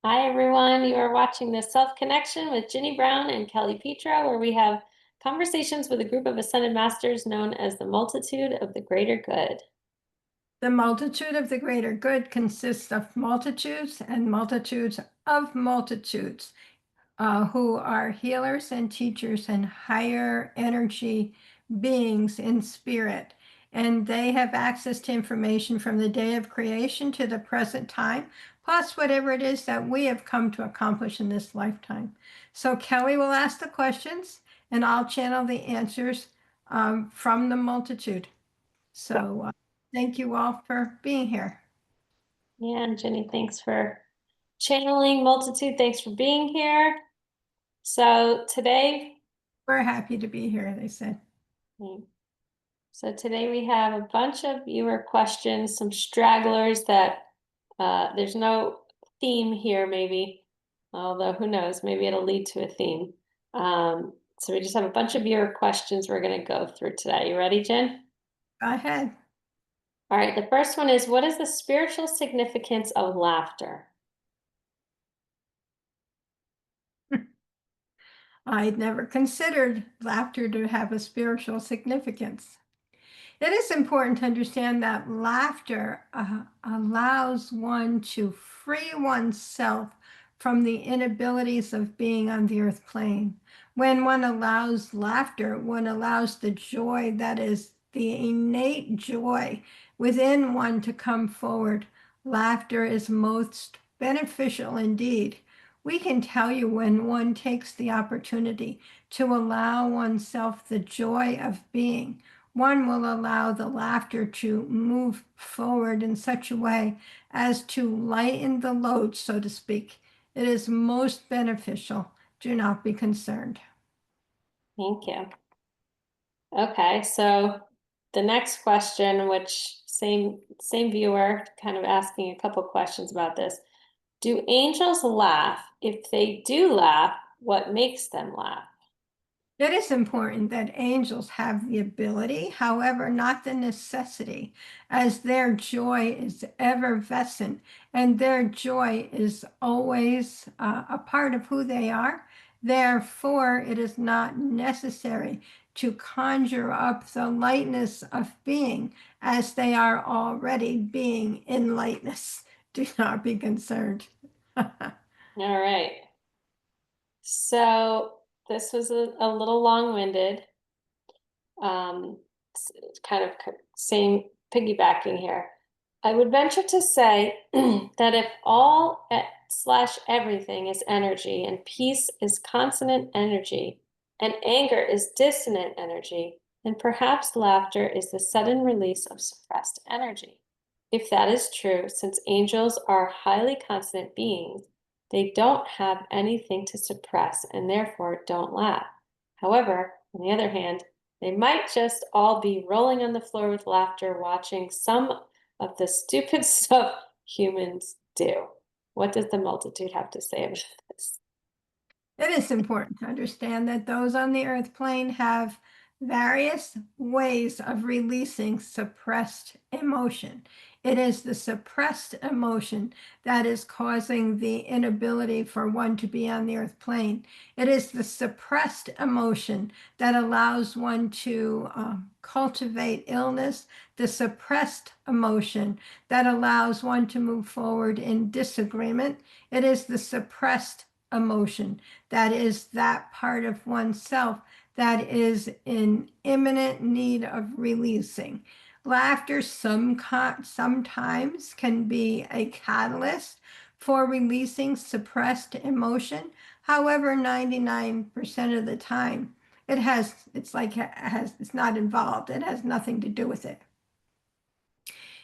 Hi, everyone. You are watching the Self Connection with Ginny Brown and Kelly Petra, where we have conversations with a group of ascended masters known as the Multitude of the Greater Good. The multitude of the greater good consists of multitudes and multitudes of multitudes who are healers and teachers and higher energy beings in spirit. And they have access to information from the day of creation to the present time, plus whatever it is that we have come to accomplish in this lifetime. So Kelly will ask the questions and I'll channel the answers from the multitude. So thank you all for being here. Yeah, and Ginny, thanks for channeling. Multitude, thanks for being here. So today, We're happy to be here, they said. today we have a bunch of viewer questions, some stragglers that there's no theme here, maybe, although who knows, maybe it'll lead to a theme. So we just have a bunch of viewer questions we're going to go through today. You ready, Jen? Go ahead. All right, the first one is, what is the spiritual significance of laughter? I'd never considered laughter to have a spiritual significance. It is important to understand that laughter allows one to free oneself from the inabilities of being on the earth plane. When one allows laughter, one allows the joy that is the innate joy within one to come forward. Laughter is most beneficial indeed. We can tell you when one takes the opportunity to allow oneself the joy of being, one will allow the laughter to move forward in such a way as to lighten the load, so to speak. It is most beneficial. Do not be concerned. Thank you. Okay, so the next question, which same viewer, kind of asking a couple questions about this. Do angels laugh? If they do laugh, what makes them laugh? It is important that angels have the ability, however, not the necessity, as their joy is effervescent and their joy is always a part of who they are. Therefore, it is not necessary to conjure up the lightness of being as they are already being in lightness. Do not be concerned. All right. So this was a little long-winded. Kind of same piggybacking here. I would venture to say that if all slash everything is energy and peace is consonant energy and anger is dissonant energy, then perhaps laughter is the sudden release of suppressed energy. If that is true, since angels are highly consonant beings, they don't have anything to suppress and therefore don't laugh. However, on the other hand, they might just all be rolling on the floor with laughter, watching some of the stupid stuff humans do. What does the multitude have to say about this? It is important to understand that those on the earth plane have various ways of releasing suppressed emotion. It is the suppressed emotion that is causing the inability for one to be on the earth plane. It is the suppressed emotion that allows one to cultivate illness, the suppressed emotion that allows one to move forward in disagreement. It is the suppressed emotion that is that part of oneself that is in imminent need of releasing. Laughter sometimes can be a catalyst for releasing suppressed emotion. However, 99% of the time, it's not involved. It has nothing to do with it.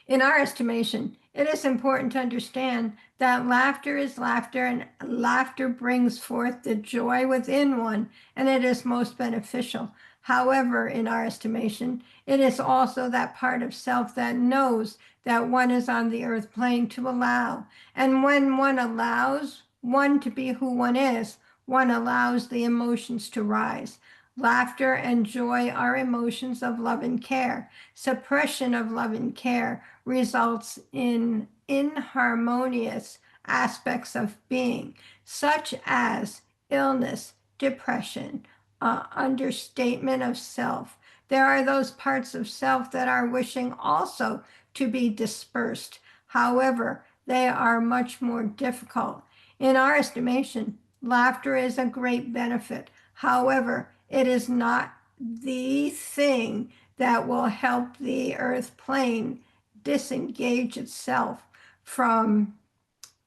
In our estimation, it is important to understand that laughter is laughter, and laughter brings forth the joy within one, and it is most beneficial. However, in our estimation, it is also that part of self that knows that one is on the earth plane to allow. And when one allows one to be who one is, one allows the emotions to rise. Laughter and joy are emotions of love and care. Suppression of love and care results in inharmonious aspects of being, such as illness, depression, understatement of self. There are those parts of self that are wishing also to be dispersed. However, they are much more difficult. In our estimation, laughter is a great benefit. However, it is not the thing that will help the earth plane disengage itself from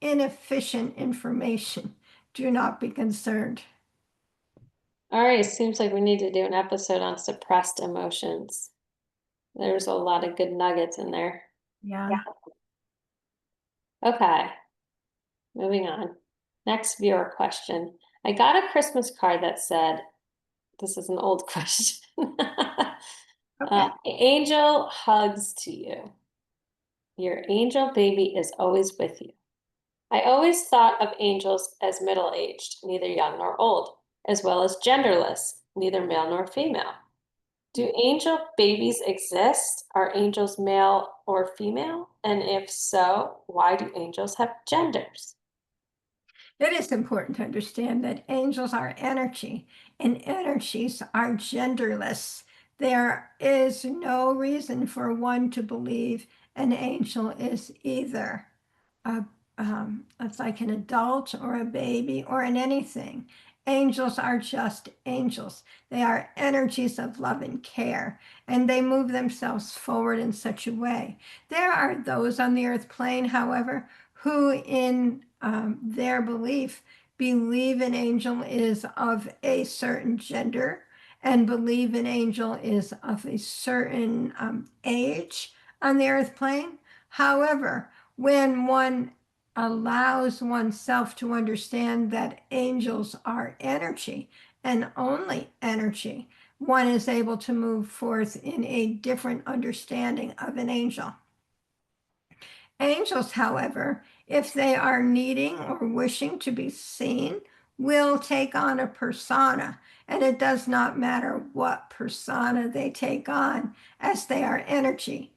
inefficient information. Do not be concerned. All right, seems like we need to do an episode on suppressed emotions. There's a lot of good nuggets in there. Yeah. Okay, moving on. Next viewer question. I got a Christmas card that said, this is an old question. Okay. Angel hugs to you. Your angel baby is always with you. I always thought of angels as middle-aged, neither young nor old, as well as genderless, neither male nor female. Do angel babies exist? Are angels male or female? And if so, why do angels have genders? It is important to understand that angels are energy and energies are genderless. There is no reason for one to believe an angel is either a, it's like an adult or a baby or an anything. Angels are just angels. They are energies of love and care, and they move themselves forward in such a way. There are those on the earth plane, however, who in their believe an angel is of a certain gender and believe an angel is of a certain age on the earth plane. However, when one allows oneself to understand that angels are energy and only energy, one is able to move forth in a different understanding of an angel. Angels, however, if they are needing or wishing to be seen, will take on a persona, and it does not matter what persona they take on, as they are energy.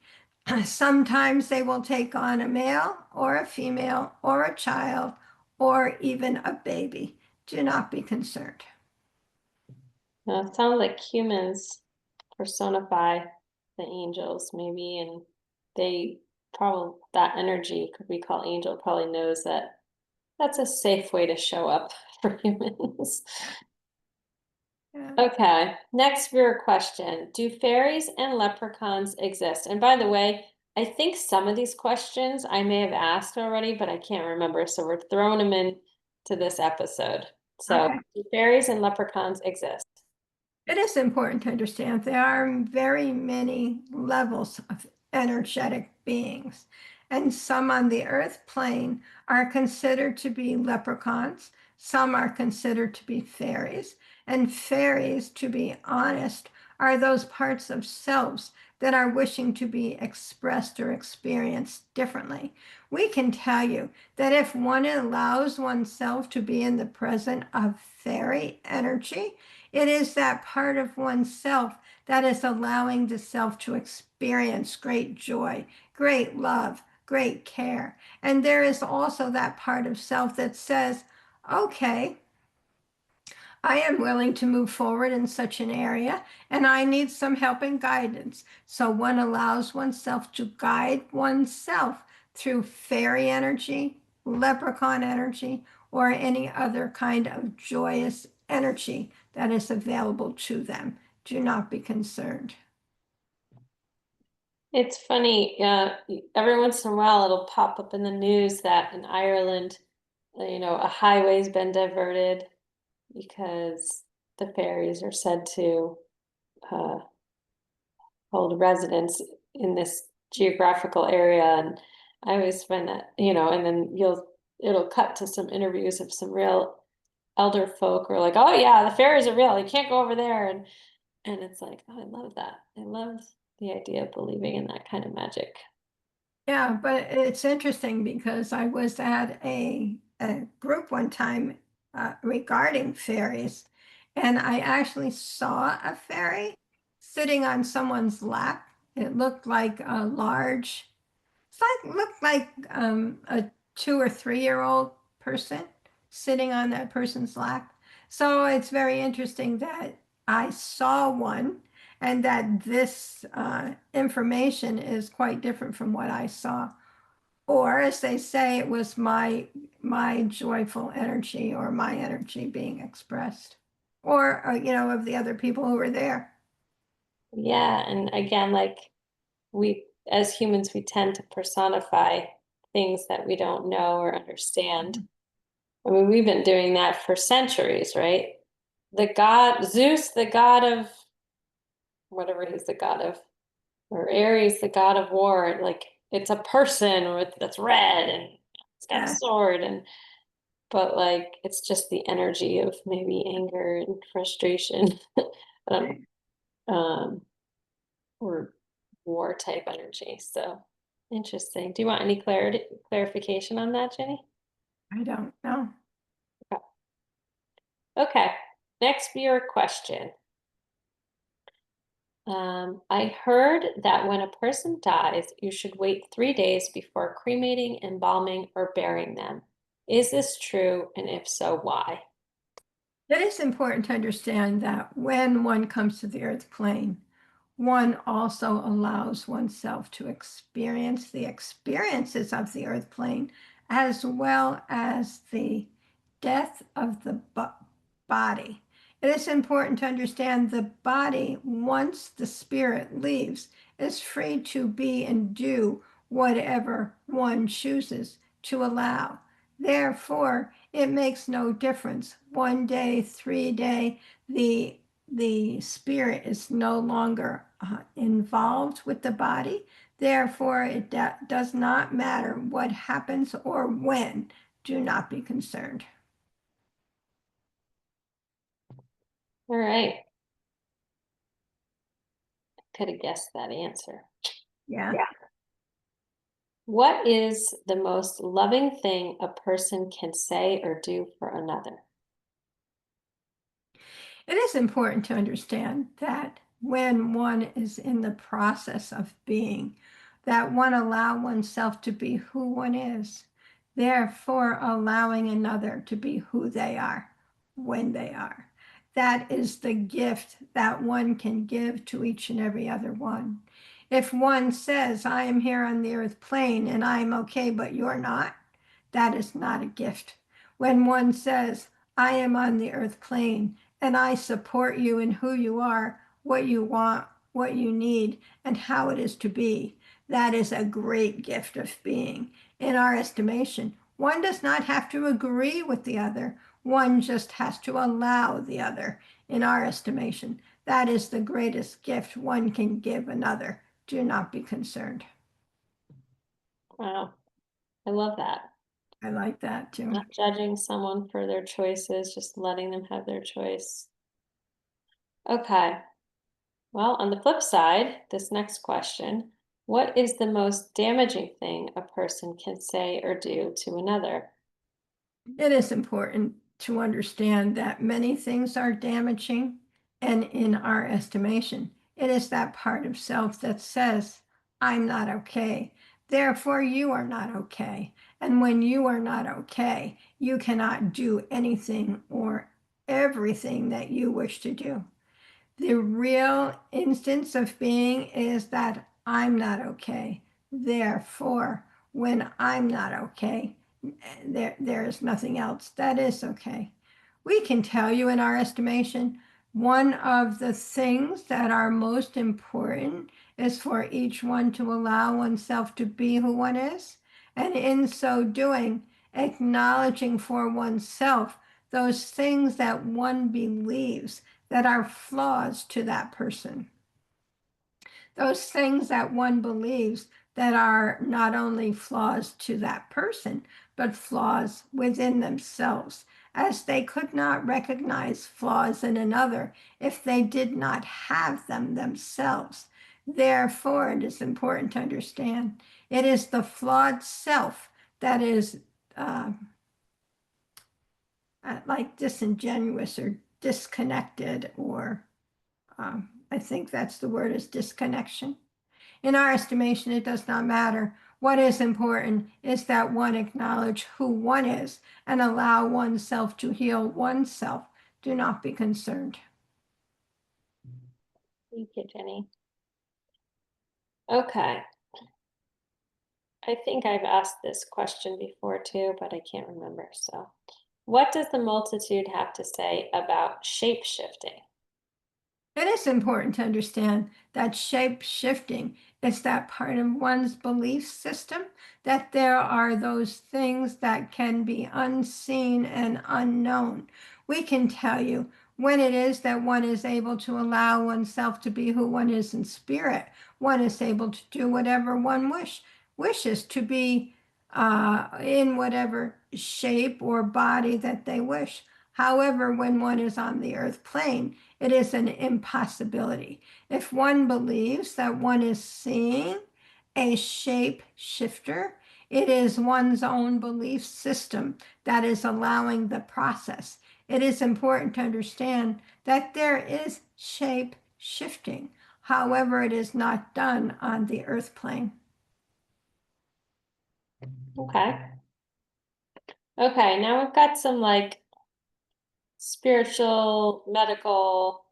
Sometimes they will take on a male or a female or a child or even a baby. Do not be concerned. Now, it sounds like humans personify the angels, maybe, and they probably, that energy could we call angel probably knows that that's a safe way to show up for humans. Yeah. Okay, next viewer question. Do fairies and leprechauns exist? And by the way, I think some of these questions I may have asked already, but I can't remember. So we're throwing them in to this episode. So Okay. do fairies and leprechauns exist? It is important to understand there are very many levels of energetic beings, and some on the earth plane are considered to be leprechauns, some are considered to be fairies, and fairies, to be honest, are those parts of selves that are wishing to be expressed or experienced differently. We can tell you that if one allows oneself to be in the presence of fairy energy, it is that part of oneself that is allowing the self to experience great joy, great love, great care. And there is also that part of self that says, okay, I am willing to move forward in such an area and I need some help and guidance. So one allows oneself to guide oneself through fairy energy, leprechaun energy, or any other kind of joyous energy that is available to them. Do not be concerned. It's funny, every once in a while it'll pop up in the news that in Ireland, a highway's been diverted because the fairies are said to uh, hold residence in this geographical area. And I always find that, and then it'll cut to some interviews of some real elder folk who are like, oh yeah, the fairies are real. You can't go over there. And it's like, oh, I love that. I love the idea of believing in that kind of magic. Yeah, but it's interesting because I was at a group one time regarding fairies, and I actually saw a fairy sitting on someone's lap. It looked like a large, it's like looked like a 2 or 3 year old person sitting on that person's lap. So it's very interesting that I saw one and that this information is quite different from what I saw. Or as they say, it was my joyful energy or my energy being expressed, or of the other people who were there. Yeah, and again, like we as humans, we tend to personify things that we don't know or understand. I mean, we've been doing that for centuries, right? The god Zeus, the god of whatever he's the god of, or Ares, the god of war, like it's a person with that's red and it's got a Yeah, sword and but like it's just the energy of maybe anger and frustration. um, right. um or war type energy. So interesting. Do you want any clarification on that, Jenny? I don't know. Okay. Next viewer question. I heard that when a person dies, you should wait 3 days before cremating, embalming, or burying them. Is this true? And if so, why? It is important to understand that when one comes to the earth plane, one also allows oneself to experience the experiences of the earth plane as well as the death of the body. It is important to understand the body, once the spirit leaves, is free to be and do whatever one chooses to allow. Therefore, it makes no difference. 1 day, 3 day, the spirit is no longer involved with the body. Therefore, it does not matter what happens or when. Do not be concerned. All right. Could have guessed that answer. Yeah. What is the most loving thing a person can say or do for another? It is important to understand that when one is in the process of being, that one allow oneself to be who one is, therefore allowing another to be who they are when they are. That is the gift that one can give to each and every other one. If one says, I am here on the earth plane and I'm okay, but you're not, that is not a gift. When one says, I am on the earth plane and I support you in who you are, what you want, what you need, and how it is to be. That is a great gift of being. In our estimation, one does not have to agree with the other, one just has to allow the other. In our estimation, that is the greatest gift one can give another. Do not be concerned. Wow, I love that. I like that too. Not judging someone for their choices, just letting them have their choice. Okay. Well, on the flip side, this next question, what is the most damaging thing a person can say or do to another? It is important to understand that many things are damaging, and in our estimation, it is that part of self that says, I'm not okay. Therefore, you are not okay. And when you are not okay, you cannot do anything or everything that you wish to do. The real instance of being is that I'm not okay. Therefore, when I'm not okay, there is nothing else that is okay. We can tell you in our estimation, one of the things that are most important is for each one to allow oneself to be who one is, and in so doing, acknowledging for oneself those things that one believes that are flaws to that person. Those things that one believes that are not only flaws to that person, but flaws within themselves, as they could not recognize flaws in another if they did not have them themselves. Therefore, it is important to understand it is the flawed self that is uh, like disingenuous or disconnected, or I think that's the word, is disconnection. In our estimation, it does not matter. What is important is that one acknowledge who one is and allow oneself to heal oneself. Do not be concerned. Thank you, Jenny. Okay. I think I've asked this question before too, but I can't remember. So, what does the multitude have to say about shape shifting? It is important to understand that shape shifting is that part of one's belief system, that there are those things that can be unseen and unknown. We can tell you when it is that one is able to allow oneself to be who one is in spirit. One is able to do whatever one wishes to be in whatever shape or body that they wish. However, when one is on the earth plane, it is an impossibility. If one believes that one is seeing a shape shifter, it is one's own belief system that is allowing the process. It is important to understand that there is shape shifting. However, it is not done on the earth plane. Okay. Okay, now we've got some like spiritual, medical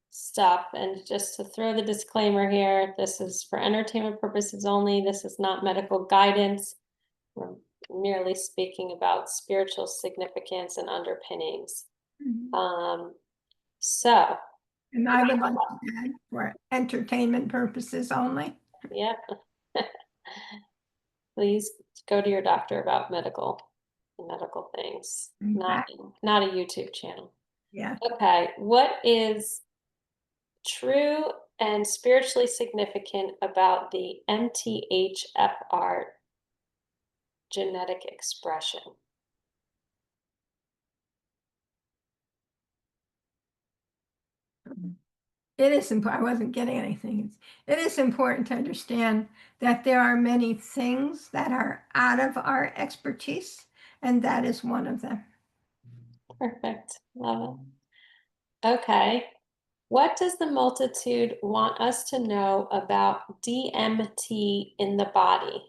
stuff. And just to throw the disclaimer here, this is for entertainment purposes only. This is not medical guidance. We're merely speaking about spiritual significance and underpinnings. So, And I would like to add for entertainment purposes only. yeah, please go to your doctor about medical things, not Exactly. not a YouTube channel. Yeah. Okay, what is true and spiritually significant about the MTHFR genetic expression? It is important. I wasn't getting anything. It is important to understand that there are many things that are out of our expertise, and that is one of them. Perfect. Love it. Okay. What does the multitude want us to know about DMT in the body?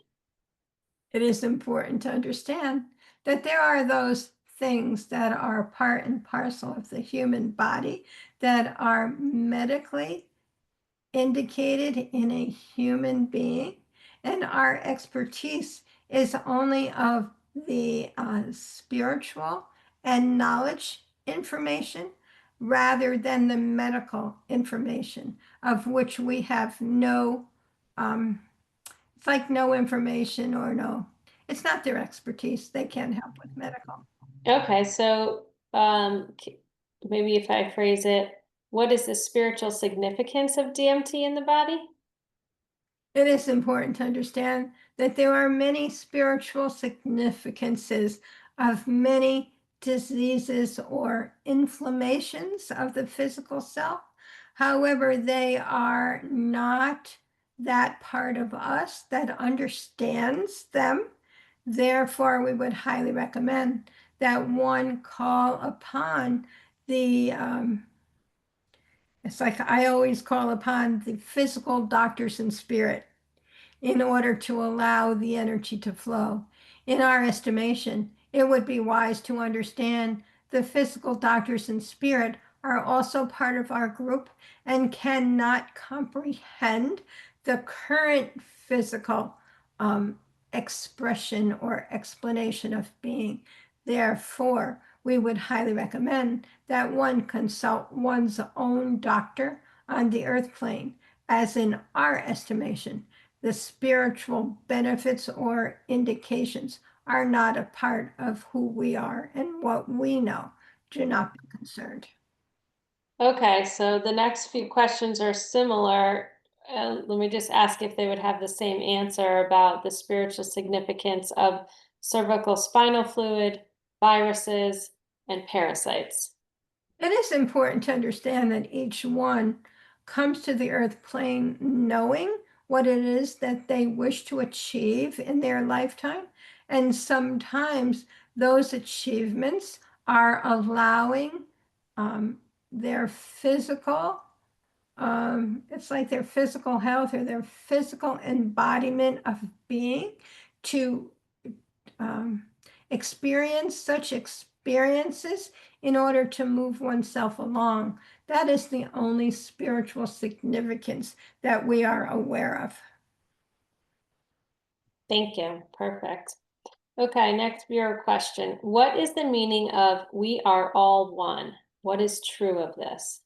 It is important to understand that there are those things that are part and parcel of the human body that are medically indicated in a human being, and our expertise is only of the spiritual and knowledge information rather than the medical information, of which we have no, it's like no information or no, it's not their expertise. They can't help with medical. Okay, so maybe if I phrase it, what is the spiritual significance of DMT in the body? It is important to understand that there are many spiritual significances of many diseases or inflammations of the physical self. However, they are not that part of us that understands them. Therefore, we would highly recommend that one call upon the it's like I always call upon the physical doctors in spirit in order to allow the energy to flow. In our estimation, it would be wise to understand the physical doctors in spirit are also part of our group and cannot comprehend the current physical um, expression or explanation of being. Therefore, we would highly recommend that one consult one's own doctor on the earth plane, as in our estimation the spiritual benefits or indications are not a part of who we are and what we know. Do not be concerned. Okay, so the next few questions are similar. Let me just ask if they would have the same answer about the spiritual significance of cervical spinal fluid, viruses, and parasites. It is important to understand that each one comes to the earth plane knowing what it is that they wish to achieve in their lifetime. And sometimes those achievements are allowing their physical it's like their physical health or their physical embodiment of being to um, experience such experiences in order to move oneself along. That is the only spiritual significance that we are aware of. Thank you. Perfect. Okay, next viewer question. What is the meaning of "we are all one"? What is true of this?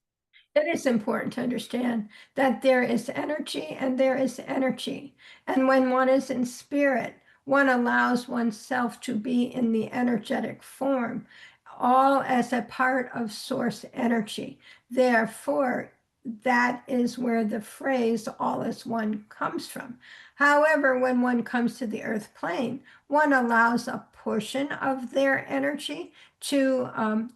It is important to understand that there is energy and there is energy. And when one is in spirit, one allows oneself to be in the energetic form, all as a part of source energy. Therefore, that is where the phrase all is one comes from. However, when one comes to the earth plane, one allows a portion of their energy to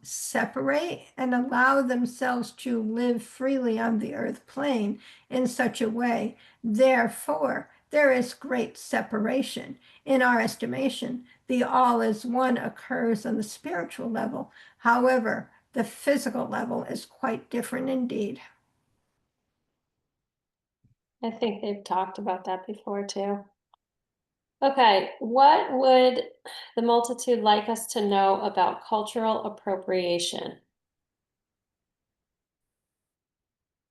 separate and allow themselves to live freely on the earth plane in such a way. Therefore, there is great separation. In our estimation, the all is one occurs on the spiritual level. However, the physical level is quite different indeed. I think they've talked about that before too. Okay, what would the multitude like us to know about cultural appropriation?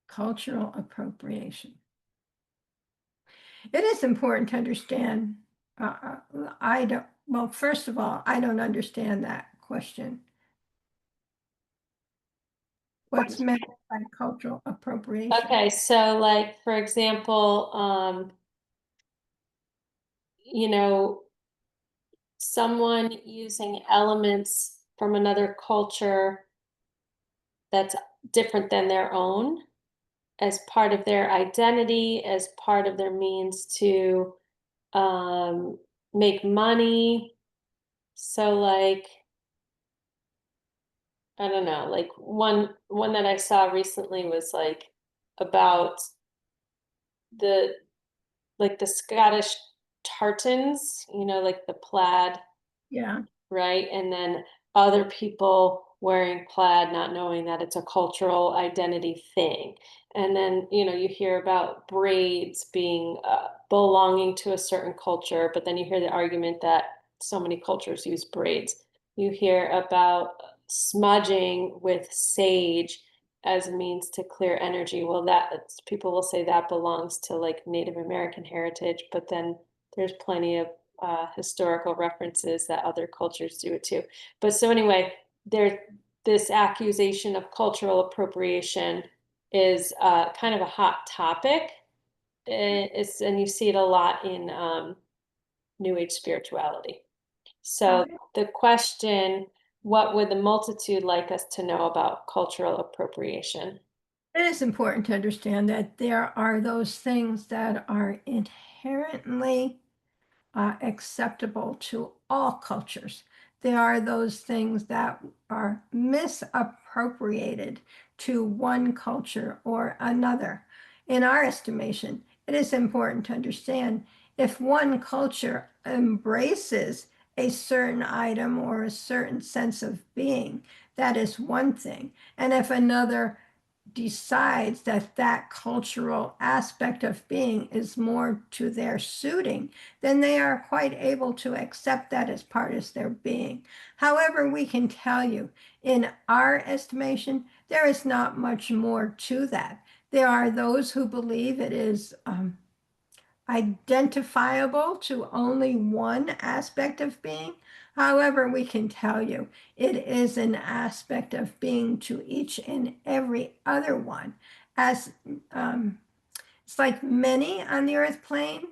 Cultural appropriation. It is important to understand. I don't, well, first of all, I don't understand that question. What's meant by cultural appropriation? Okay, so like for example, you know, someone using elements from another culture that's different than their own as part of their identity, as part of their means to um, make money. So like I don't know, like one that I saw recently was like about the like the Scottish tartans, like the plaid, Yeah. right? And then other people wearing plaid, not knowing that it's a cultural identity thing. And then, you hear about braids being belonging to a certain culture, but then you hear the argument that so many cultures use braids. You hear about smudging with sage as a means to clear energy. Well, people will say that belongs to like Native American heritage, but then there's plenty of historical references that other cultures do it too. But so anyway, there this accusation of cultural appropriation is kind of a hot topic. And you see it a lot in New Age spirituality. So Okay. the question, what would the multitude like us to know about cultural appropriation? It is important to understand that there are those things that are inherently acceptable to all cultures. There are those things that are misappropriated to one culture or another. In our estimation, it is important to understand if one culture embraces a certain item or a certain sense of being, that is one thing. And if another decides that that cultural aspect of being is more to their suiting, then they are quite able to accept that as part of their being. However, we can tell you, in our estimation, there is not much more to that. There are those who believe it is identifiable to only one aspect of being. However, we can tell you it is an aspect of being to each and every other one. As it's like many on the earth plane,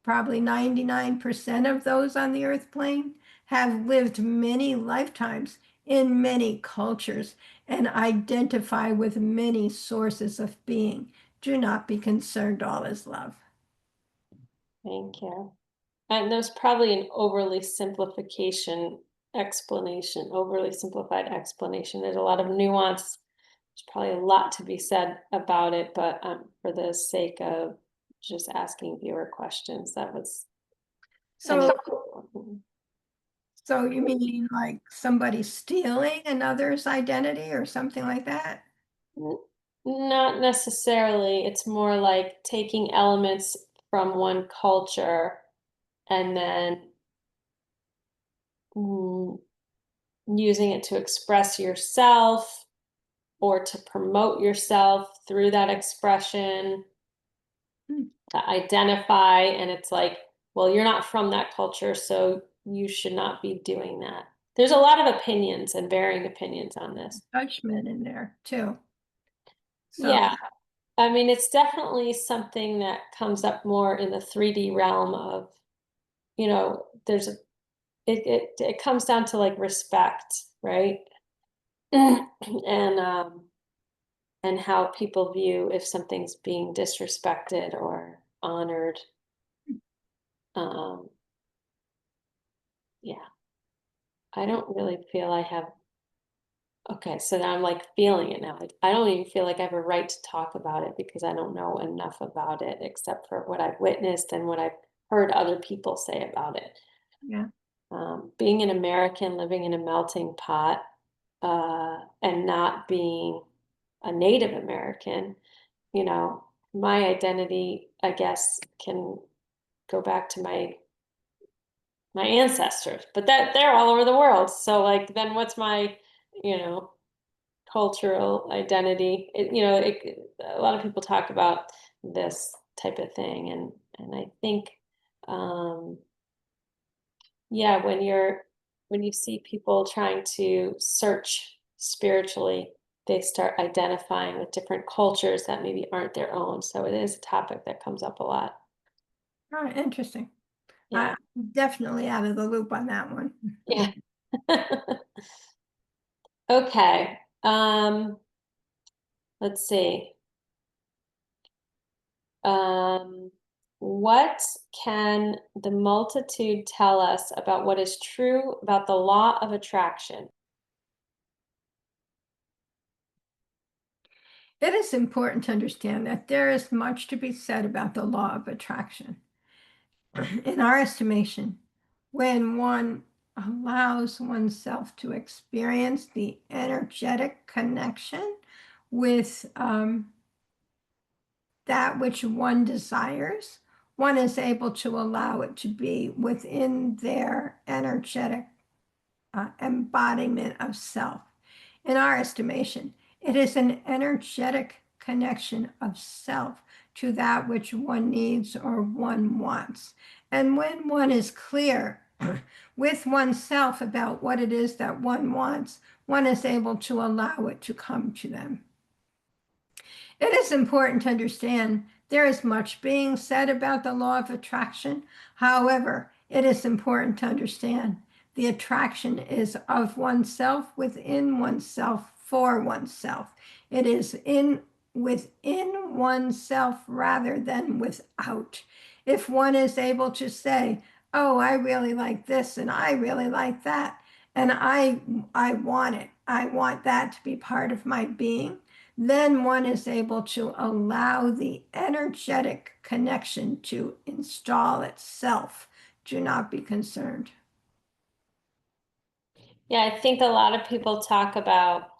probably 99% of those on the earth plane have lived many lifetimes in many cultures and identify with many sources of being. Do not be concerned, all is love. Thank you. And there's probably an overly simplification explanation, overly simplified explanation. There's a lot of nuance. There's probably a lot to be said about it, but for the sake of just asking viewer questions, that was an So example. So you mean like somebody stealing another's identity or something like that? Not necessarily. It's more like taking elements from one culture and then mm, using it to express yourself or to promote yourself through that expression, Hmm. to identify. And it's like, well, you're not from that culture, so you should not be doing that. There's a lot of opinions and varying opinions on this. Judgment in there too. So Yeah. I mean, it's definitely something that comes up more in the 3D realm of, there's a it comes down to like respect, right? and and how people view if something's being disrespected or honored. Um, yeah, I don't really feel I have. Okay, so now I'm like feeling it now. I don't even feel like I have a right to talk about it because I don't know enough about it except for what I've witnessed and what I've heard other people say about it. yeah. Being an American, living in a melting pot, and not being a Native American, my identity, I guess, can go back to my ancestors, but that they're all over the world. So like, then what's my, you know, cultural identity? A lot of people talk about this type of thing, and I think, um, yeah, when you see people trying to search spiritually, they start identifying with different cultures that maybe aren't their own. So it is a topic that comes up a lot. Oh, interesting. Yeah. I'm definitely out of the loop on that one. Yeah. Okay. Let's see. Um, what can the multitude tell us about what is true about the law of attraction? It is important to understand that there is much to be said about the law of attraction. In our estimation, when one allows oneself to experience the energetic connection with that which one desires, one is able to allow it to be within their energetic embodiment of self. In our estimation, it is an energetic connection of self to that which one needs or one wants. And when one is clear with oneself about what it is that one wants, one is able to allow it to come to them. It is important to understand there is much being said about the law of attraction. However, it is important to understand the attraction is of oneself, within oneself, for oneself. It is in within oneself rather than without. If one is able to say, "Oh, I really like this and I really like that, and I want it. I want that to be part of my being," then one is able to allow the energetic connection to install itself. Do not be concerned. Yeah, I think a lot of people talk about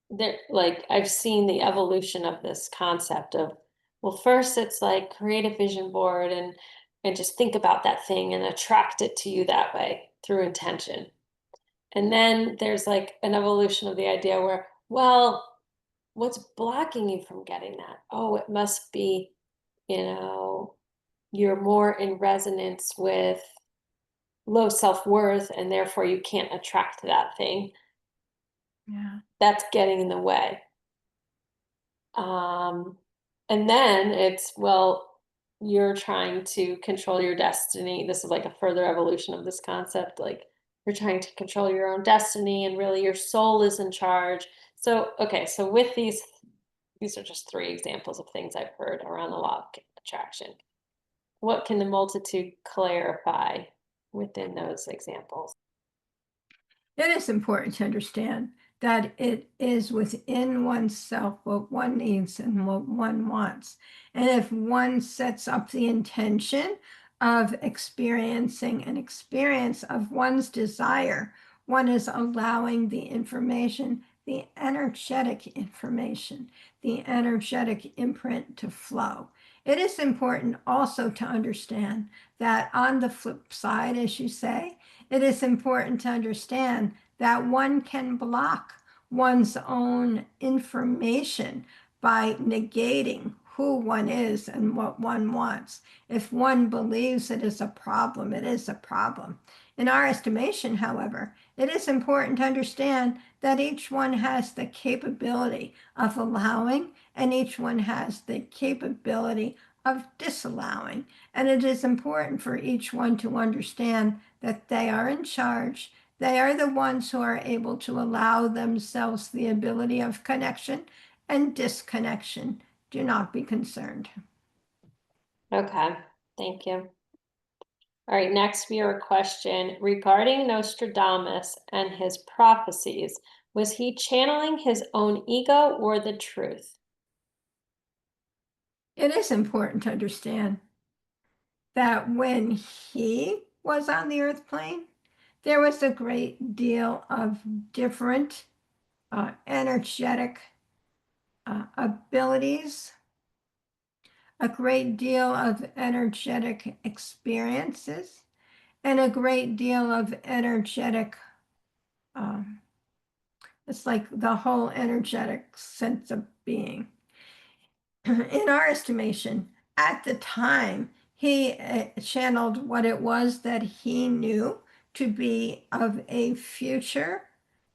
there, like I've seen the evolution of this concept of, well, first it's like create a vision board and just think about that thing and attract it to you that way through intention. And then there's like an evolution of the idea where, well, what's blocking you from getting that? Oh, it must be, you know, you're more in resonance with low self-worth and therefore you can't attract that thing. Yeah. That's getting in the way. Um, and then it's, well, you're trying to control your destiny. This is like a further evolution of this concept. Like you're trying to control your own destiny and really your soul is in charge. So, okay, so with these are just three examples of things I've heard around the law of attraction. What can the multitude clarify within those examples? It is important to understand that it is within oneself what one needs and what one wants. And if one sets up the intention of experiencing an experience of one's desire, one is allowing the information the energetic information, the energetic imprint to flow. It is important also to understand that on the flip side, as you say, it is important to understand that one can block one's own information by negating who one is and what one wants. If one believes it is a problem, it is a problem. In our estimation, however, it is important to understand that each one has the capability of allowing and each one has the capability of disallowing. And it is important for each one to understand that they are in charge. They are the ones who are able to allow themselves the ability of connection and disconnection. Do not be concerned. Okay, thank you. All right, next we have a question regarding Nostradamus and his prophecies. Was he channeling his own ego or the truth? It is important to understand that when he was on the earth plane, there was a great deal of different energetic abilities, a great deal of energetic experiences, and a great deal of energetic, it's like the whole energetic sense of being. In our estimation, at the time, he channeled what it was that he knew to be of a future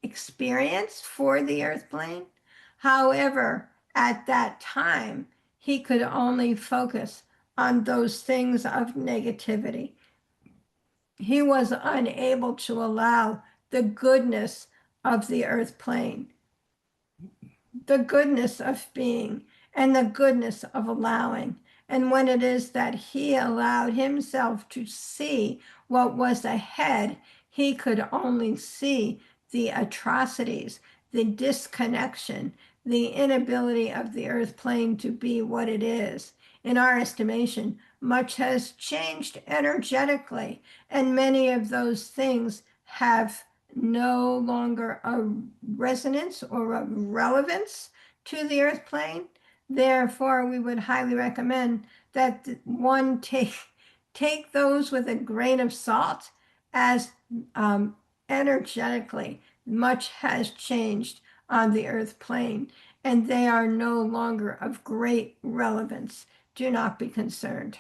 experience for the earth plane. However, at that time, he could only focus on those things of negativity. He was unable to allow the goodness of the earth plane, the goodness of being, and the goodness of allowing. And when it is that he allowed himself to see what was ahead, he could only see the atrocities, the disconnection, the inability of the earth plane to be what it is. In our estimation, much has changed energetically, and many of those things have no longer a resonance or a relevance to the earth plane. Therefore, we would highly recommend that one take those with a grain of salt, as energetically much has changed on the earth plane, and they are no longer of great relevance. Do not be concerned.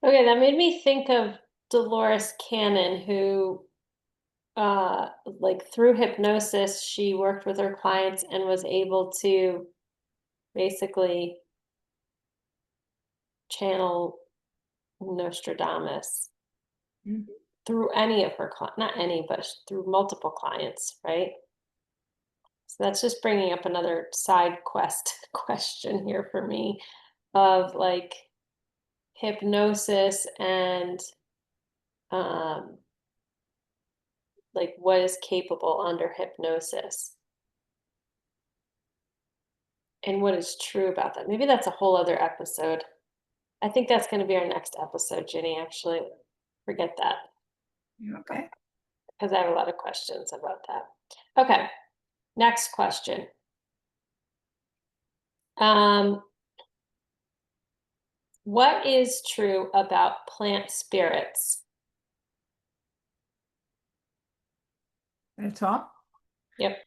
Okay, that made me think of Dolores Cannon, who like through hypnosis, she worked with her clients and was able to basically channel Nostradamus through any of her not any, but through multiple clients, right? So that's just bringing up another side quest question here for me of like hypnosis and like what is capable under hypnosis and what is true about that. Maybe that's a whole other episode. I think that's going to be our next episode, Ginny, actually. Forget that Okay. because I have a lot of questions about that. Okay, next question. What is true about plant spirits? That's all. Yep.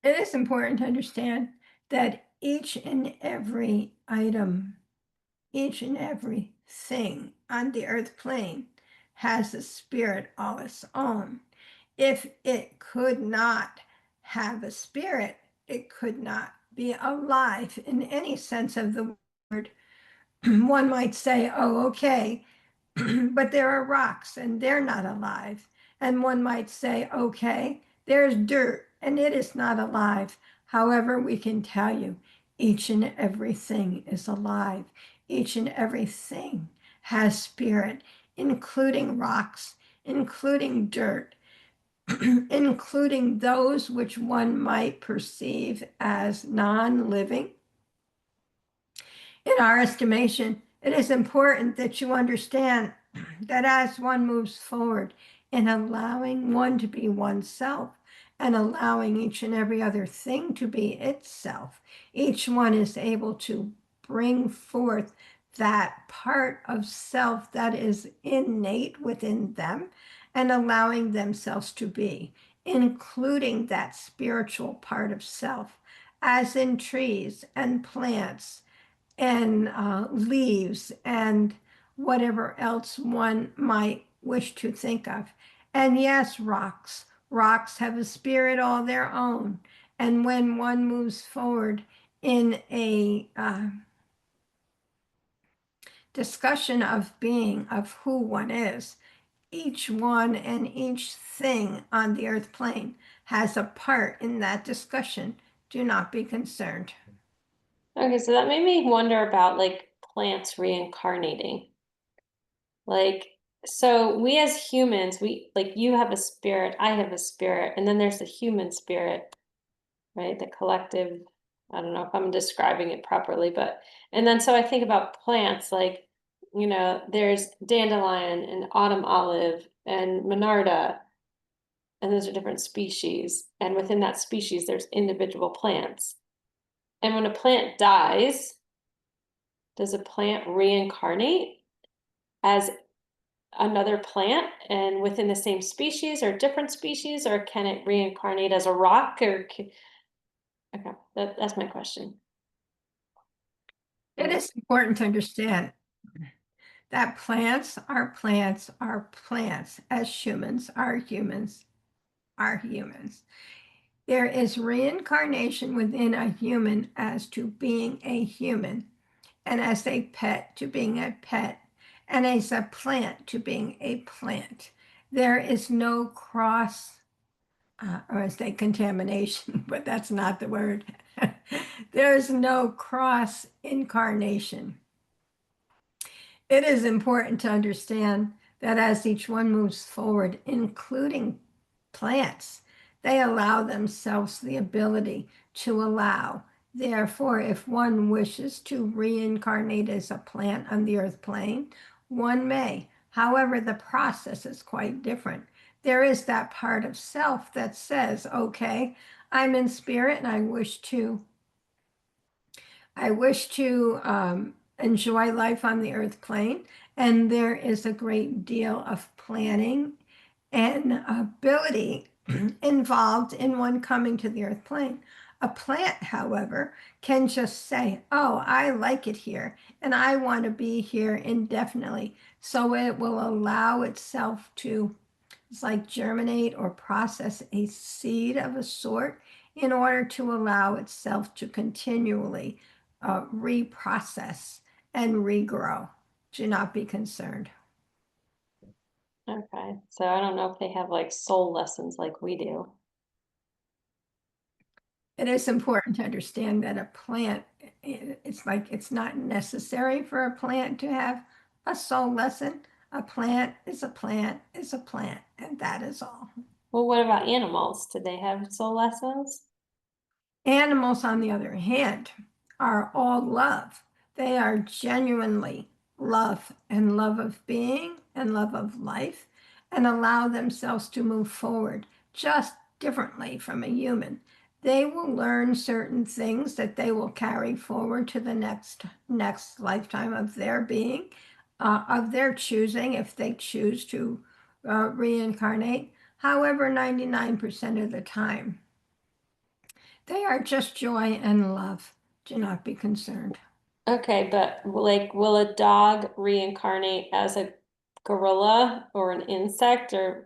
It is important to understand that each and every item, each and every thing on the earth plane has a spirit all its own. If it could not have a spirit, it could not be alive in any sense of the word. One might say, oh, okay, but there are rocks and they're not alive. And one might say, okay, there's dirt and it is not alive. However, we can tell you each and everything is alive. Each and everything has spirit, including rocks, including dirt, including those which one might perceive as non-living. In our estimation, it is important that you understand that as one moves forward in allowing one to be oneself and allowing each and every other thing to be itself. Each one is able to bring forth that part of self that is innate within them and allowing themselves to be, including that spiritual part of self, as in trees and plants and leaves and whatever else one might wish to think of. And yes, rocks. Rocks have a spirit all their own. And when one moves forward in a discussion of being, of who one is, each one and each thing on the earth plane has a part in that discussion. Do not be concerned. Okay, so that made me wonder about like plants reincarnating. Like, so we as humans, we like you have a spirit, I have a spirit, and then there's the human spirit, right? The collective, I don't know if I'm describing it properly, but and then so I think about plants like, there's dandelion and autumn olive and monarda, and those are different species. And within that species, there's individual plants. And when a plant dies, does a plant reincarnate as another plant and within the same species or different species, or can it reincarnate as a rock okay, that's my question. It is important to understand that plants are plants are plants, as humans are humans are humans. There is reincarnation within a human as to being a human, and as a pet to being a pet, and as a plant to being a plant. There is no cross, or I say contamination, but that's not the word. There is no cross incarnation. It is important to understand that as each one moves forward, including plants, they allow themselves the ability to allow. Therefore, if one wishes to reincarnate as a plant on the earth plane, one may. However, the process is quite different. There is that part of self that says, okay, I'm in spirit and I wish to enjoy life on the earth plane, and there is a great deal of planning and ability involved in one coming to the earth plane. A plant, however, can just say, oh, I like it here and I want to be here indefinitely. So it will allow itself to, it's like germinate or process a seed of a sort in order to allow itself to continually reprocess and regrow. Do not be concerned. Okay, so I don't know if they have like soul lessons like we do. It is important to understand that a plant, it's like it's not necessary for a plant to have a soul lesson. A plant is a plant is a plant, and that is all. Well, what about animals? Do they have soul lessons? Animals, on the other hand, are all love. They are genuinely love and love of being and love of life and allow themselves to move forward just differently from a human. They will learn certain things that they will carry forward to the next lifetime of their being, of their choosing, if they choose to reincarnate. However, 99% of the time, they are just joy and love. Do not be concerned. Okay, but like, will a dog reincarnate as a gorilla or an insect or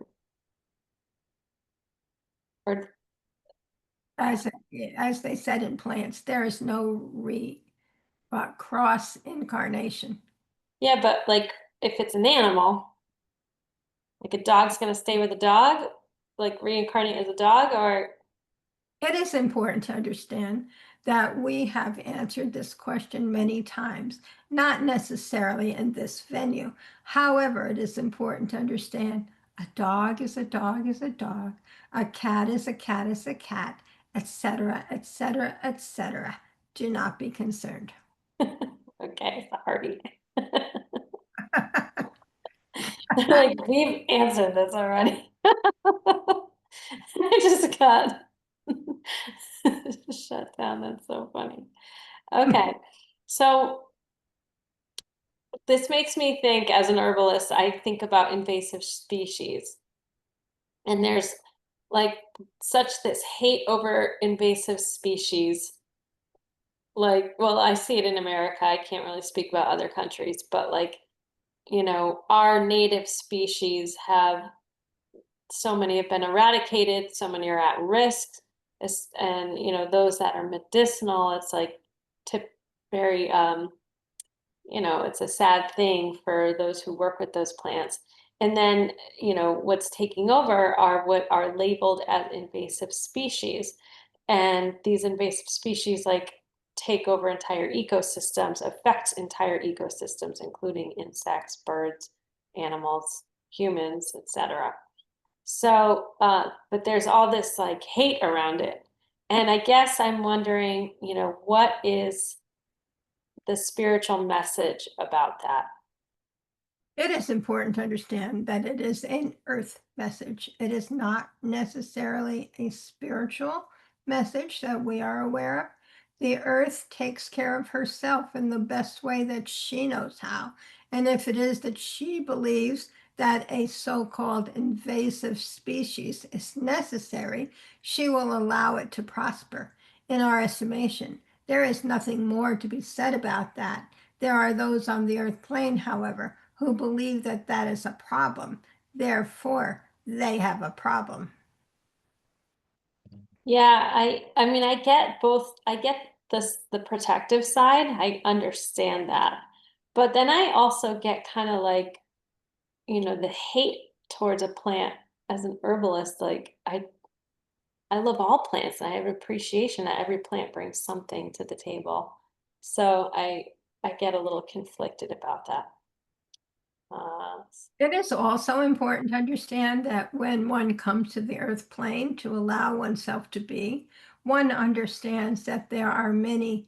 As they said in plants, there is no cross incarnation. yeah, but like if it's an animal, like a dog's gonna stay with a dog, like reincarnate as a dog, or It is important to understand that we have answered this question many times, not necessarily in this venue. However, it is important to understand a dog is a dog is a dog, a cat is a cat is a cat, etc., etc., etc. Do not be concerned. okay, sorry. Like we've answered this already. I just got shut down. That's so funny. Okay. So this makes me think, as an herbalist, I think about invasive species. And there's like such this hate over invasive species. Like, well, I see it in America. I can't really speak about other countries, but like, our native species have so many have been eradicated, so many are at risk. And those that are medicinal, it's like tip very it's a sad thing for those who work with those plants. And then, what's taking over are what are labeled as invasive species. And these invasive species like take over entire ecosystems, affect entire ecosystems, including insects, birds, animals, humans, etc. So, but there's all this like hate around it. And I guess I'm wondering, what is the spiritual message about that? It is important to understand that it is an earth message. It is not necessarily a spiritual message that we are aware of. The earth takes care of herself in the best way that she knows how. And if it is that she believes that a so-called invasive species is necessary, she will allow it to prosper. In our estimation, there is nothing more to be said about that. There are those on the earth plane, however, who believe that that is a problem. Therefore, they have a problem. Yeah, I mean I get both. I get the protective side. I understand that. But then I also get kind of like, the hate towards a plant as an herbalist. Like I love all plants and I have appreciation that every plant brings something to the table. So I get a little conflicted about that. Uh, It is also important to understand that when one comes to the earth plane to allow oneself to be, one understands that there are many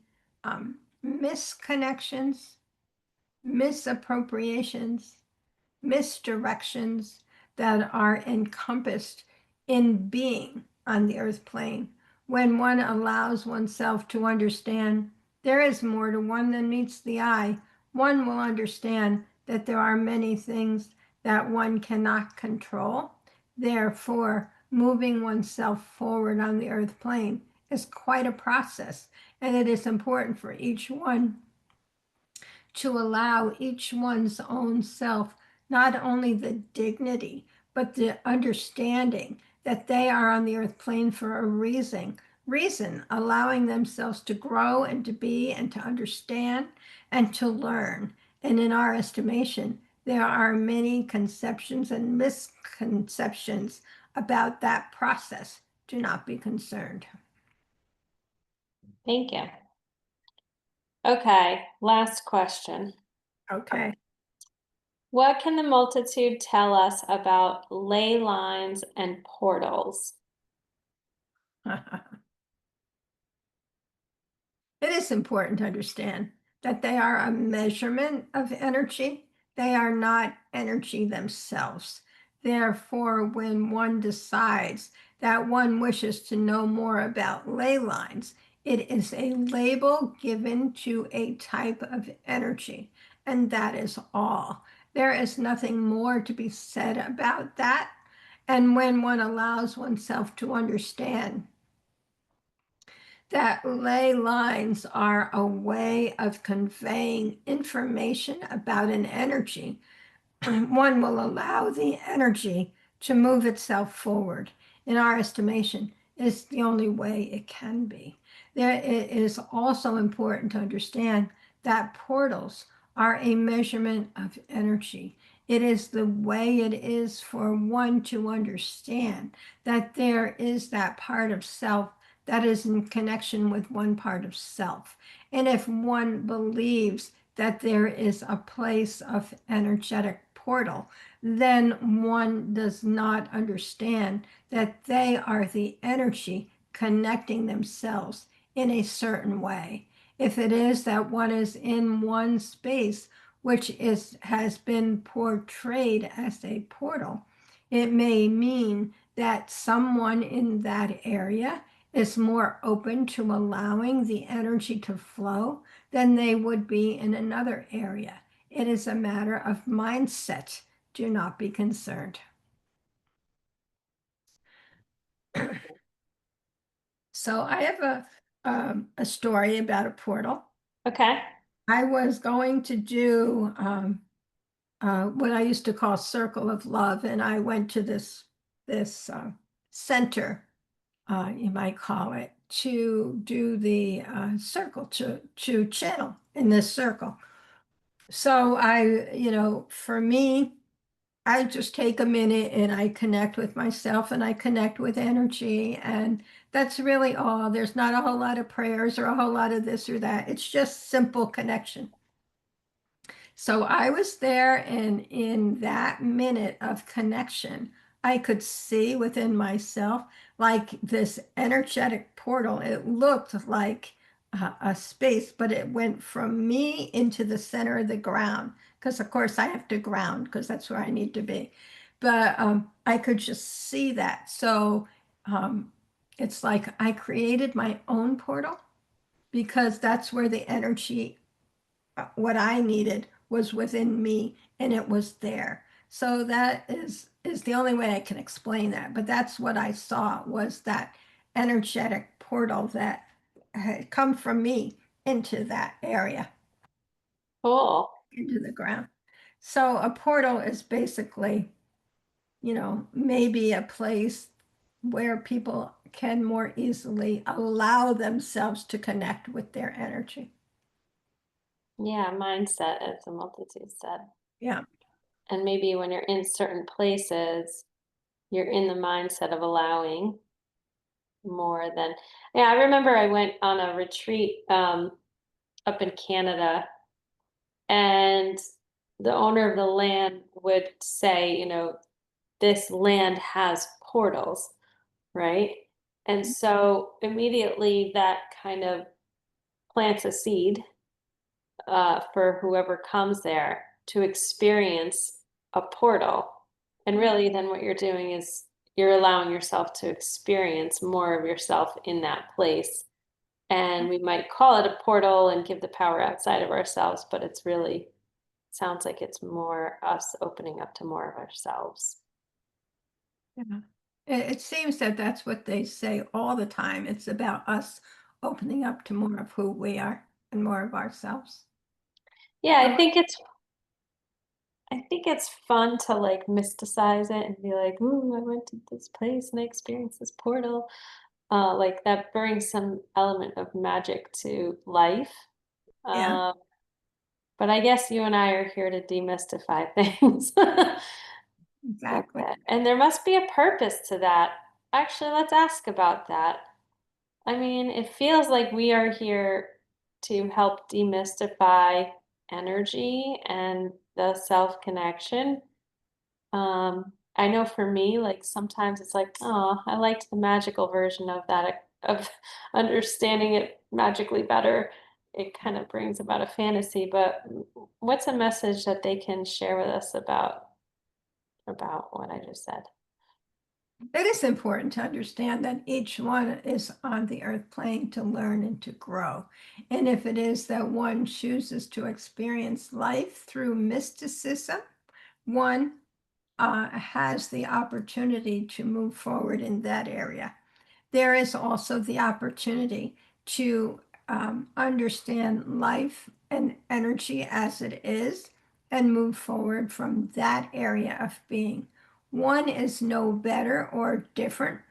misconnections, misappropriations, misdirections that are encompassed in being on the earth plane. When one allows oneself to understand there is more to one than meets the eye, one will understand that there are many things that one cannot control. Therefore, moving oneself forward on the earth plane is quite a process, and it is important for each one to allow each one's own self not only the dignity, but the understanding that they are on the earth plane for a reason, allowing themselves to grow and to be and to understand and to learn. And in our estimation, there are many conceptions and misconceptions about that process. Do not be concerned. Thank you. Okay, last question. Okay. What can the multitude tell us about ley lines and portals? It is important to understand that they are a measurement of energy. They are not energy themselves. Therefore, when one decides that one wishes to know more about ley lines, it is a label given to a type of energy, and that is all. There is nothing more to be said about that. And when one allows oneself to understand that ley lines are a way of conveying information about an energy, one will allow the energy to move itself forward. In our estimation, it's the only way it can be. It is also important to understand that portals are a measurement of energy. It is the way it is for one to understand that there is that part of self that is in connection with one part of self. And if one believes that there is a place of energetic portal, then one does not understand that they are the energy connecting themselves in a certain way. If it is that one is in one space, which has been portrayed as a portal, it may mean that someone in that area is more open to allowing the energy to flow than they would be in another area. It is a matter of mindset. Do not be concerned. So I have a story about a portal. Okay. I was going to do what I used to call Circle of Love, and I went to this center, you might call it, to do the circle, to channel in this circle. So for me, I just take a minute and I connect with myself and I connect with energy. And that's really all. There's not a whole lot of prayers or a whole lot of this or that. It's just simple connection. So I was there, and in that minute of connection, I could see within myself like this energetic portal. It looked like a space, but it went from me into the center of the ground. Because, of course, I have to ground because that's where I need to be. But I could just see that. So um, it's like I created my own portal because that's where the energy what I needed was within me and it was there. So that is the only way I can explain that. But that's what I saw was that energetic portal that had come from me into that area, Cool. into the ground. So a portal is basically, maybe a place where people can more easily allow themselves to connect with their energy. Yeah, mindset, as the multitude said. Yeah. And maybe when you're in certain places, you're in the mindset of allowing more than, yeah, I remember I went on a retreat up in Canada, and the owner of the land would say, this land has portals, right? And so immediately that kind of plants a seed for whoever comes there to experience a portal. And really, then what you're doing is you're allowing yourself to experience more of yourself in that place. And we might call it a portal and give the power outside of ourselves, but it's really sounds like it's more us opening up to more of ourselves. Yeah. It seems that that's what they say all the time. It's about us opening up to more of who we are and more of ourselves. Yeah, So, I think it's fun to like mysticize it and be like, "Ooh, I went to this place and I experienced this portal." Like that brings some element of magic to life. yeah, Uh, but I guess you and I are here to demystify things. exactly. Okay. And there must be a purpose to that. Actually, let's ask about that. I mean, it feels like we are here to help demystify energy and the self connection. I know for me, like sometimes it's like, oh, I liked the magical version of that, of understanding it magically better. It kind of brings about a fantasy, but what's a message that they can share with us about what I just said? It is important to understand that each one is on the earth plane to learn and to grow. And if it is that one chooses to experience life through mysticism, one has the opportunity to move forward in that area. There is also the opportunity to understand life and energy as it is and move forward from that area of being. One is no better or different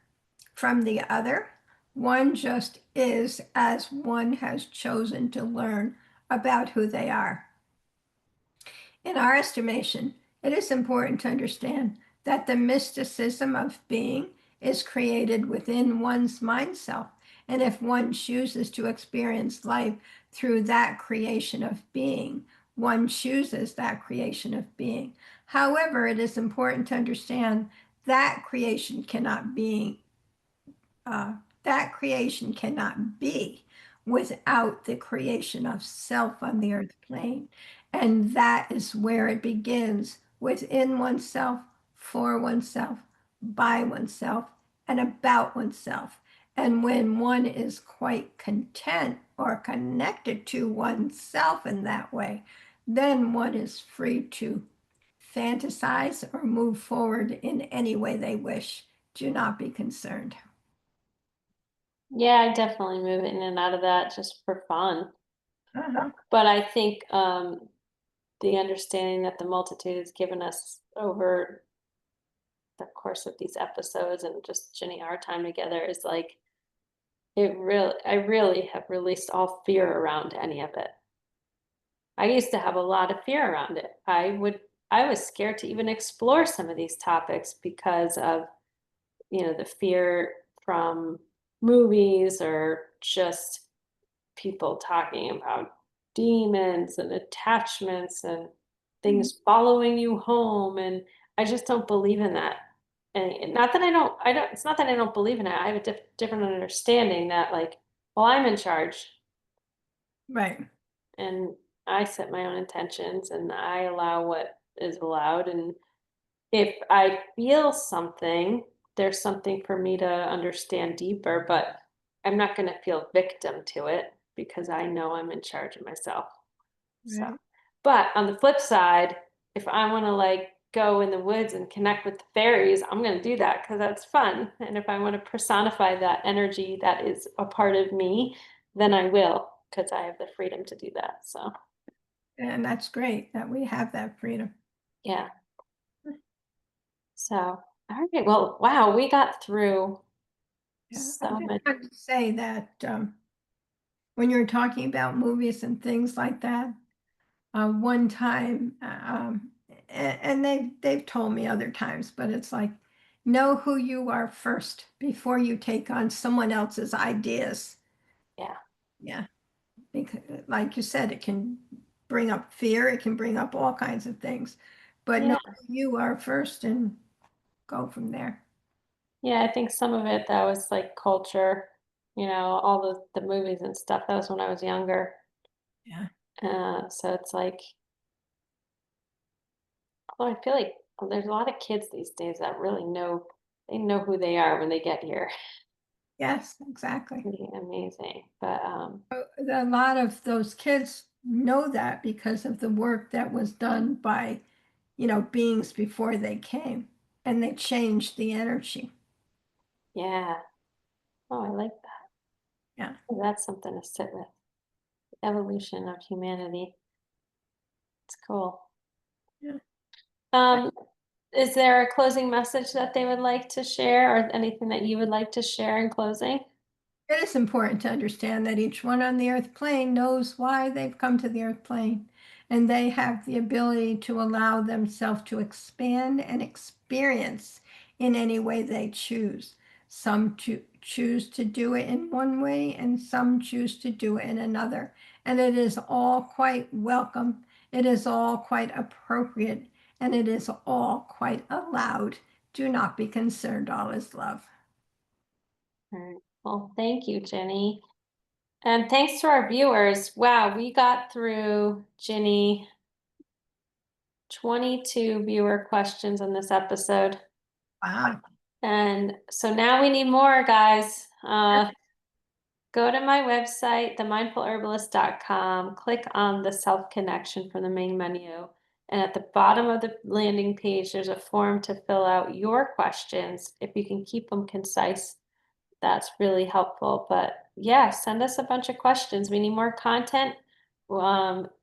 from the other. One just is as one has chosen to learn about who they are. In our estimation, it is important to understand that the mysticism of being is created within one's mind self. And if one chooses to experience life through that creation of being, one chooses that creation of being. However, it is important to understand that creation cannot be uh, that creation cannot be without the creation of self on the earth plane. And that is where it begins within oneself, for oneself, by oneself and about oneself. And when one is quite content or connected to oneself in that way, then one is free to fantasize or move forward in any way they wish. Do not be concerned. Yeah, I definitely move in and out of that just for fun. Uh-huh. But I think the understanding that the multitude has given us over the course of these episodes and just Jenny, our time together is like I really have released all fear around any of it. I used to have a lot of fear around it. I was scared to even explore some of these topics because of, the fear from movies or just people talking about demons and attachments and Mhm. things following you home. And I just don't believe in that. And not that it's not that I don't believe in it. I have a different understanding that, like, well, I'm in charge Right, and I set my own intentions and I allow what is allowed. And if I feel something, there's something for me to understand deeper, but I'm not going to feel victim to it because I know I'm in charge of myself. So, right. but on the flip side, if I want to like go in the woods and connect with the fairies, I'm going to do that because that's fun. And if I want to personify that energy that is a part of me, then I will because I have the freedom to do that. So, And that's great that we have that freedom. yeah. So, all right. Well, wow, we got through Yeah, I so just many. have to say that when you're talking about movies and things like that, one time, and they've told me other times, but it's like know who you are first before you take on someone else's ideas. Yeah. Yeah, because like you said, it can bring up fear, it can bring up all kinds of things, but know Yeah. who you are first and go from there. Yeah. I think some of it that was like culture, all the movies and stuff. That was when I was younger. Yeah. So it's like, well, I feel like there's a lot of kids these days that really they know who they are when they get here. Yes, exactly. Pretty amazing. But A lot of those kids know that because of the work that was done by, beings before they came, and they changed the energy. yeah. Oh, I like that. Yeah. That's something to sit with. Evolution of humanity. It's cool. Yeah. Um, is there a closing message that they would like to share or anything that you would like to share in closing? It is important to understand that each one on the earth plane knows why they've come to the earth plane, and they have the ability to allow themselves to expand and experience in any way they choose. Some choose to do it in one way, and some choose to do it in another. And it is all quite welcome. It is all quite appropriate, and it is all quite allowed. Do not be concerned, all is love. All right. Well, thank you, Jenny. And thanks to our viewers. Wow, we got through, Ginny, 22 viewer questions in this episode. Wow. And so now we need more, guys. Go to my website, themindfulherbalist.com, click on the self connection from the main menu. And at the bottom of the landing page, there's a form to fill out your questions. If you can keep them concise, that's really helpful. But yeah, send us a bunch of questions. We need more content.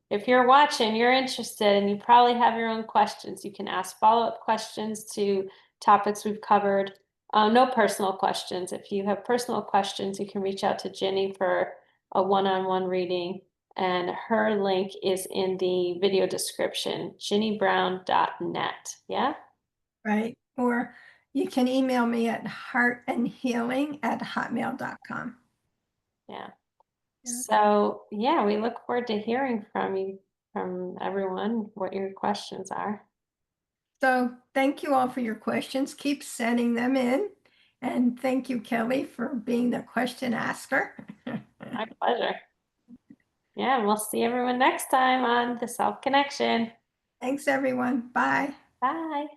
If you're watching, you're interested, and you probably have your own questions. You can ask follow-up questions to topics we've covered. No personal questions. If you have personal questions, you can reach out to Ginny for a one-on-one reading. And her link is in the video description, ginnybrown.net. Yeah? Right? Or you can email me at heartandhealing@hotmail.com. Yeah. Yeah. So, yeah, we look forward to hearing from you, from everyone, what your questions are. So thank you all for your questions. Keep sending them in. And thank you, Kelly, for being the question asker. My pleasure. Yeah, and we'll see everyone next time on the Self Connection. Thanks, everyone. Bye. Bye.